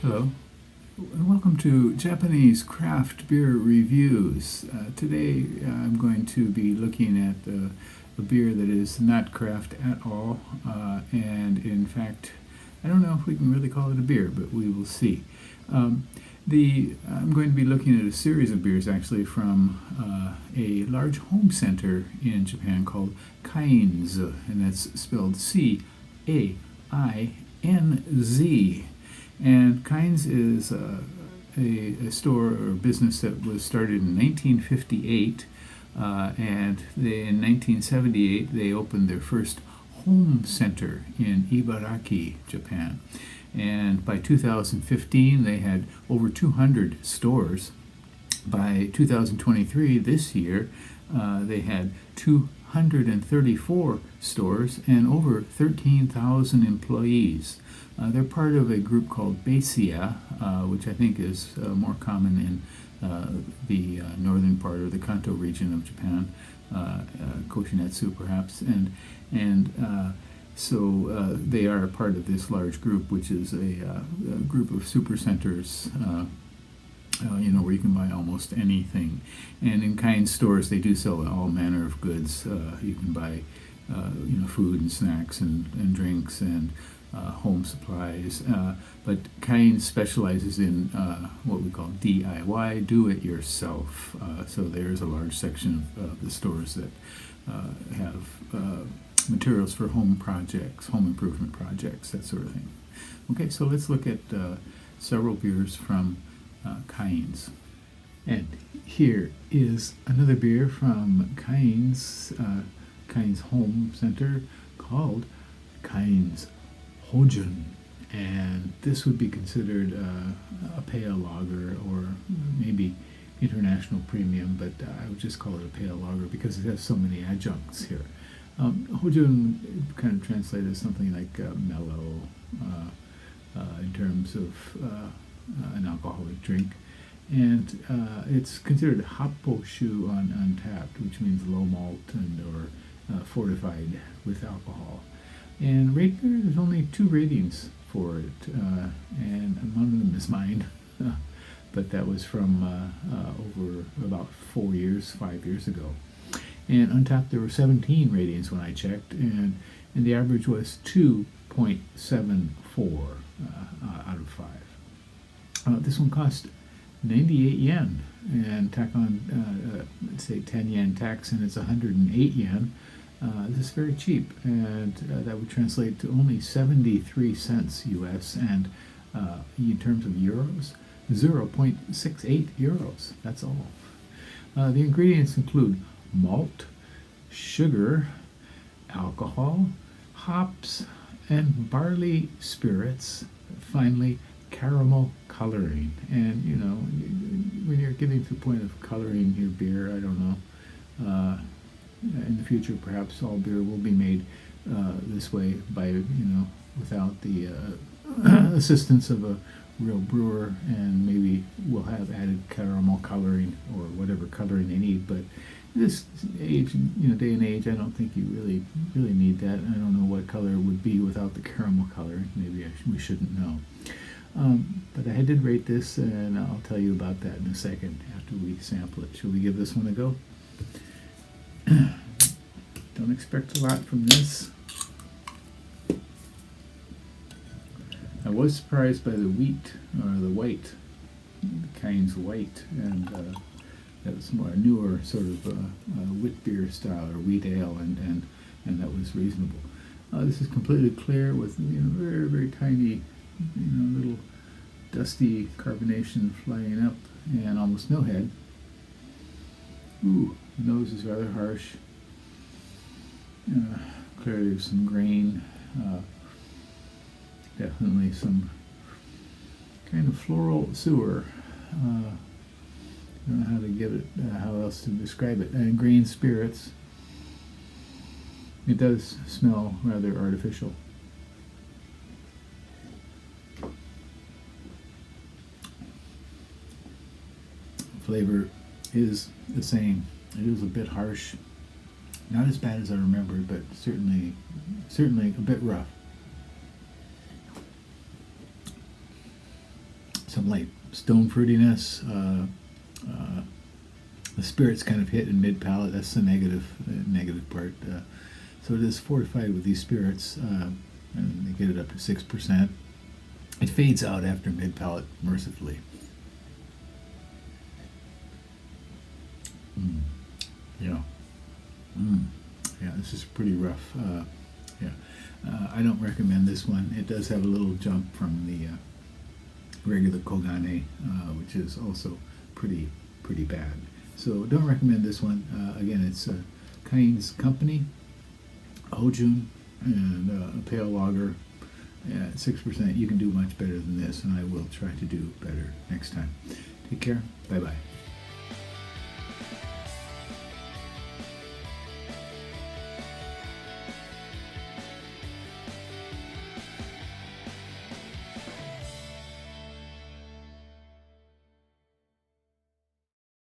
Hello, and welcome to Japanese Craft Beer Reviews. Today I'm going to be looking at a beer that is not craft at all, and in fact, I don't know if we can really call it a beer, but we will see. I'm going to be looking at a series of beers actually from a large home center in Japan called Cainz, and that's spelled Cainz. And Cainz is a store or business that was started in 1958, and in 1978 they opened their first home center in Ibaraki, Japan. And by 2015 they had over 200 stores. By 2023, this year, they had 234 stores and over 13,000 employees. They're part of a group called Beisia, which I think is more common in the northern part of the Kanto region of Japan, Koshinetsu perhaps, so they are part of this large group, which is a group of supercenters. Where you can buy almost anything. And in Cainz stores, they do sell all manner of goods. You can buy, food and snacks and drinks and home supplies. But Cainz specializes in what we call DIY, do-it-yourself. So there's a large section of the stores that have materials for home projects, home improvement projects, that sort of thing. Okay, so let's look at several beers from Cainz. And here is another beer from Cainz Home Center called Cainz Hojun. And this would be considered a pale lager or maybe international premium, but I would just call it a pale lager because it has so many adjuncts here. Hojun kind of translated as something like mellow in terms of an alcoholic drink, and it's considered happoshu on Untapped, which means low malt or fortified with alcohol. And rate beer, there's only 2 ratings for it, and one of them is mine, but that was from over about 5 years ago. And Untapped, there were 17 ratings when I checked, and the average was 2.74 out of 5. This one cost 98 yen, and tack on, let's say 10 yen tax, and it's 108 yen. This is very cheap, and that would translate to only 73 cents US, and in terms of euros, 0.68 euros. That's all. The ingredients include malt, sugar, alcohol, hops, and barley spirits. Finally, caramel coloring. And when you're getting to the point of coloring your beer, I don't know, in the future perhaps all beer will be made this way by without the assistance of a real brewer, and maybe we'll have added caramel coloring or whatever coloring they need. But this age, day and age, I don't think you really need that. I don't know what color it would be without the caramel coloring. Maybe we shouldn't know. But I did rate this, and I'll tell you about that in a second after we sample it. Should we give this one a go? Don't expect a lot from this. I was surprised by the wheat, or the white, Cainz white, and that was more a newer sort of wheat beer style or wheat ale, and that was reasonable. This is completely clear with very, very tiny, little dusty carbonation flying up, and almost no head. Ooh, the nose is rather harsh. Clearly there's some grain. Definitely some kind of floral sewer. I don't know how to give it, how else to describe it. And grain spirits. It does smell rather artificial. Flavor is the same. It is a bit harsh. Not as bad as I remembered, but certainly a bit rough. some light stone fruitiness. The spirits kind of hit in mid palate. That's the negative part. So it is fortified with these spirits, and they get it up to 6%. It fades out after mid palate mercifully. Yeah. Yeah, this is pretty rough. Yeah. I don't recommend this one. It does have a little jump from the regular Kogane, which is also pretty bad. So don't recommend this one. Again, it's Cainz Kogane Hojun, and a pale lager at 6%. You can do much better than this, and I will try to do better next time. Take care. Bye-bye.